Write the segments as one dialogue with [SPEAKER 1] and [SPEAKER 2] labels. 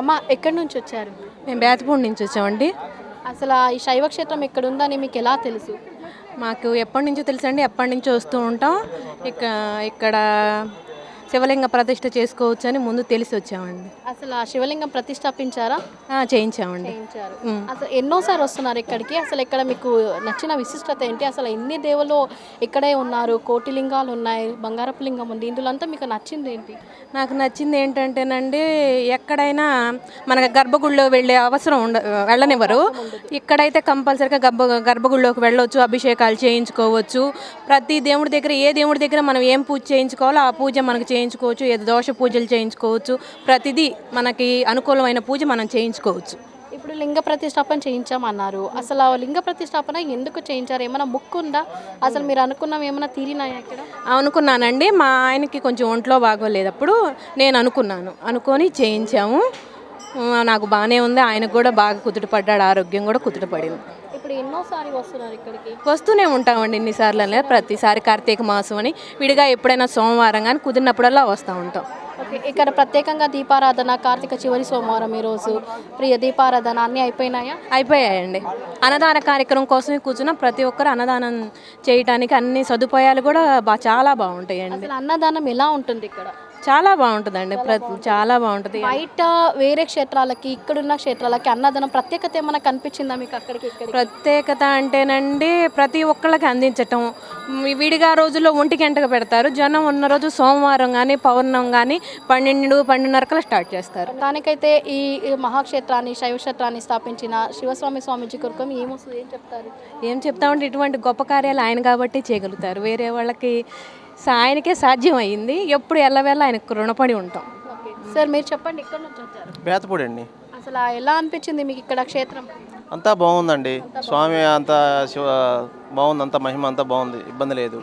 [SPEAKER 1] అమ్మ ఎక్కడి నుంచి వచ్చారు?
[SPEAKER 2] మేము బేతపూడి నుంచి వచ్చామండి.
[SPEAKER 1] అసలు ఈ శైవ క్షేత్రం ఇక్కడ ఉందని మీకు ఎలా తెలుసు?
[SPEAKER 2] మాకు ఎప్పటి నుంచో తెలుసండి, ఎప్పటి నుంచో వస్తూ ఉంటాం. ఇక్కడ శివలింగ ప్రతిష్ఠ చేసుకోవచ్చు అని ముందు తెలిసి వచ్చామండి.
[SPEAKER 1] అసలు ఆ శివలింగం ప్రతిష్టాపించారా?
[SPEAKER 2] చేయించామండి.
[SPEAKER 1] చేయించారు. అసలు ఎన్నోసారి వస్తున్నారు ఇక్కడికి? అసలు ఇక్కడ మీకు నచ్చిన విశిష్టత ఏంటి? అసలు ఎన్ని దేవుళ్ళు ఇక్కడే ఉన్నారు, కోటి లింగాలు ఉన్నాయి, బంగారపు లింగం ఉంది, ఇందులో అంతా మీకు నచ్చింది ఏంటి?
[SPEAKER 2] నాకు నచ్చింది ఏంటంటేనండి, ఎక్కడైనా మనకు గర్భగుడిలో వెళ్ళే అవసరం వెళ్ళనివ్వరు. ఇక్కడైతే కంపల్సరీగా గర్భగుడిలోకి వెళ్ళవచ్చు, అభిషేకాలు చేయించుకోవచ్చు. ప్రతి దేవుడి దగ్గర, ఏ దేవుడి దగ్గర మనం ఏం పూజ చేయించుకోవాలో ఆ పూజ మనకు చేయించుకోవచ్చు. ఏదో దోష పూజలు చేయించుకోవచ్చు. ప్రతిదీ మనకి అనుకూలమైన పూజ మనం చేయించుకోవచ్చు.
[SPEAKER 1] ఇప్పుడు లింగ ప్రతిష్టాపన చేయించామన్నారు. అసలు ఆ లింగ ప్రతిష్టాపన ఎందుకు చేయించారు? ఏమైనా ముక్కు ఉందా? అసలు మీరు అనుకున్నవి ఏమైనా తీరినాయా ఇక్కడ?
[SPEAKER 2] అనుకున్నానండి. మా ఆయనకి కొంచెం ఒంట్లో బాగోలేదప్పుడు నేను అనుకొని చేయించాము. నాకు బాగానే ఉంది. ఆయనకు కూడా బాగా కుదుటపడ్డాడు, ఆరోగ్యం కూడా కుదుటపడింది.
[SPEAKER 1] ఇప్పుడు ఎన్నోసారి వస్తున్నారు ఇక్కడికి?
[SPEAKER 2] వస్తూనే ఉంటామండి, ఇన్నిసార్లు ప్రతిసారి కార్తీక మాసం అని విడిగా ఎప్పుడైనా సోమవారం కానీ కుదిరినప్పుడల్లా వస్తూ ఉంటాం.
[SPEAKER 1] ఓకే, ఇక్కడ ప్రత్యేకంగా దీపారాధన, కార్తీక చివరి సోమవారం ఈరోజు ప్రియ దీపారాధన అన్నీ అయిపోయినాయా?
[SPEAKER 2] అయిపోయాయండి. అన్నదాన కార్యక్రమం కోసమే కూర్చున్న ప్రతి ఒక్కరు అన్నదానం చేయడానికి అన్ని సదుపాయాలు కూడా చాలా బాగుంటాయండి.
[SPEAKER 1] అసలు అన్నదానం ఎలా ఉంటుంది ఇక్కడ?
[SPEAKER 2] చాలా బాగుంటుందండి. చాలా బాగుంటుంది.
[SPEAKER 1] బయట వేరే క్షేత్రాలకి ఇక్కడున్న క్షేత్రాలకి అన్నదానం ప్రత్యేకత ఏమైనా కనిపించిందా మీకు? అక్కడికి
[SPEAKER 2] ప్రత్యేకత అంటేనండి, ప్రతి ఒక్కళ్ళకి అందించటం. విడిగా రోజుల్లో 1 గంటకు పెడతారు. జనం ఉన్న రోజు సోమవారం కానీ పౌర్ణం కానీ 12-12:30 స్టార్ట్ చేస్తారు.
[SPEAKER 1] దానికైతే ఈ మహాక్షేత్రాన్ని, శైవ క్షేత్రాన్ని స్థాపించిన శివస్వామి స్వామీజీ కొరకు ఏం
[SPEAKER 2] చెప్తామంటే ఇటువంటి గొప్ప కార్యాలు ఆయన కాబట్టి చేయగలుగుతారు. వేరే వాళ్ళకి ఆయనకే సాధ్యం అయ్యింది. ఎప్పుడు ఎల్లవేళ ఆయనకు రుణపడి ఉంటాం.
[SPEAKER 1] సార్ మీరు చెప్పండి, ఇక్కడ నుంచి వచ్చారు?
[SPEAKER 3] బేతపూడి అండి.
[SPEAKER 1] అసలు ఎలా అనిపించింది మీకు ఇక్కడ క్షేత్రం?
[SPEAKER 3] అంతా బాగుందండి. స్వామి అంతా బాగుంది, అంతా మహిమ అంతా బాగుంది, ఇబ్బంది లేదు.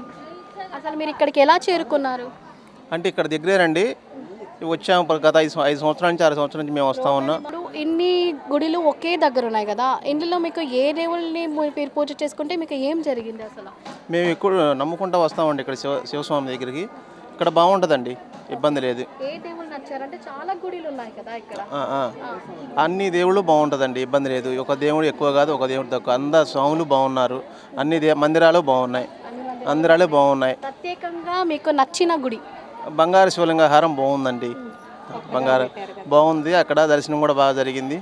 [SPEAKER 1] అసలు మీరు ఇక్కడికి ఎలా చేరుకున్నారు?
[SPEAKER 3] అంటే ఇక్కడ దగ్గరేనండి, వచ్చాము. గత 5 సంవత్సరాల నుంచి 6 సంవత్సరాల నుంచి మేము వస్తూ ఉన్నాం.
[SPEAKER 1] ఇప్పుడు ఇన్ని గుడిలు ఒకే దగ్గర ఉన్నాయి కదా, ఇందులో మీకు ఏ దేవుళ్ళని మీరు పూజ చేసుకుంటే మీకు ఏం జరిగింది? అసలు
[SPEAKER 3] మేము ఎక్కువ నమ్ముకుంటూ వస్తామండి ఇక్కడ శివస్వామి దగ్గరికి. ఇక్కడ బాగుంటుందండి, ఇబ్బంది లేదు.
[SPEAKER 1] ఏ దేవుళ్ళు నచ్చారంటే చాలా గుడిలు ఉన్నాయి కదా ఇక్కడ.
[SPEAKER 3] అన్ని దేవుళ్ళు బాగుంటుందండి, ఇబ్బంది లేదు. ఒక దేవుడు ఎక్కువ కాదు, ఒక దేవుడు తక్కువ. అందరు స్వాములు బాగున్నారు. అన్ని మందిరాలు బాగున్నాయి.
[SPEAKER 1] ప్రత్యేకంగా మీకు నచ్చిన గుడి?
[SPEAKER 3] బంగారు శివలింగ హారం బాగుందండి. బంగారు బాగుంది. అక్కడ దర్శనం కూడా బాగా జరిగింది.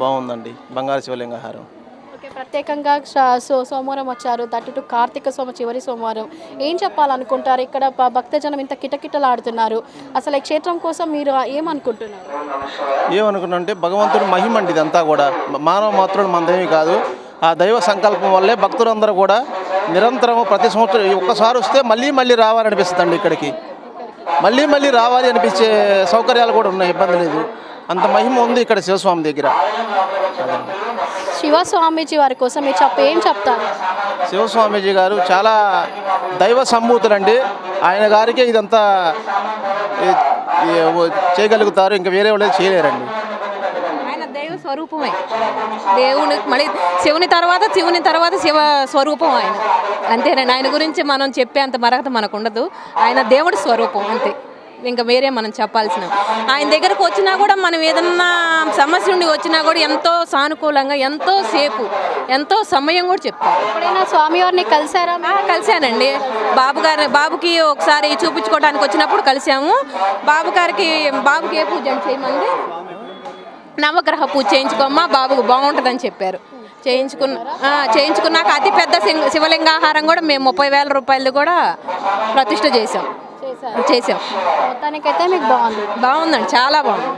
[SPEAKER 3] బాగుందండి బంగారు శివలింగ హారం.
[SPEAKER 1] ఓకే, ప్రత్యేకంగా సోమవారం వచ్చారు, దట్టు కార్తీక చివరి సోమవారం. ఏం చెప్పాలనుకుంటారు? ఇక్కడ భక్తజనం ఇంత కిటకిటలాడుతున్నారు. అసలు ఈ క్షేత్రం కోసం మీరు ఏమనుకుంటున్నారు?
[SPEAKER 3] ఏమనుకున్నానంటే భగవంతుడు మహిమ అండి ఇదంతా కూడా. మానవ మాత్రుడు మనదేమీ కాదు. ఆ దైవ సంకల్పం వల్లే భక్తులందరూ కూడా నిరంతరం ప్రతి సంవత్సరం ఒక్కసారి వస్తే మళ్ళీ రావాలనిపిస్తుందండి. ఇక్కడికి మళ్ళీ రావాలి అనిపించే సౌకర్యాలు కూడా ఉన్నాయి, ఇబ్బంది లేదు. అంత మహిమ ఉంది ఇక్కడ శివస్వామి దగ్గర.
[SPEAKER 1] శివస్వామీజీ వారి కోసం ఏం చెప్తారు?
[SPEAKER 3] శివస్వామీజీ గారు చాలా దైవ సంభూతులండి. ఆయన గారికి ఇదంతా చేయగలుగుతారు, ఇంకా వేరే వాళ్ళు చేయలేరండి.
[SPEAKER 2] దైవ స్వరూపమే దేవుని, మళ్ళీ శివుని తర్వాత శివ స్వరూపం ఆయన. అంతేనండి. ఆయన గురించి మనం చెప్పే అంత మరకత మనకు ఉండదు. ఆయన దేవుడి స్వరూపం అంతే, ఇంకా వేరే మనం చెప్పాల్సిన. ఆయన దగ్గరకు వచ్చినా కూడా మనం ఏదన్నా సమస్య ఉండి వచ్చినా కూడా ఎంతో సానుకూలంగా, ఎంతో సమయం కూడా చెప్తారు.
[SPEAKER 1] ఎప్పుడైనా స్వామివారిని కలిసారా?
[SPEAKER 2] కలిశానండి. బాబుకి ఒకసారి చూపించుకోవడానికి వచ్చినప్పుడు కలిసాము. బాబుకి ఏ పూజ చేయమంది? నవగ్రహ పూజ చేయించుకోమ్మా, బాబుకు బాగుంటుందని చెప్పారు. చేయించుకున్నాక అతి పెద్ద శివలింగాహారం కూడా మేము 30,000 రూపాయలు కూడా ప్రతిష్ఠ చేసాం.
[SPEAKER 1] మొత్తానికైతే మీకు బాగుందండి.
[SPEAKER 2] చాలా బాగుంది.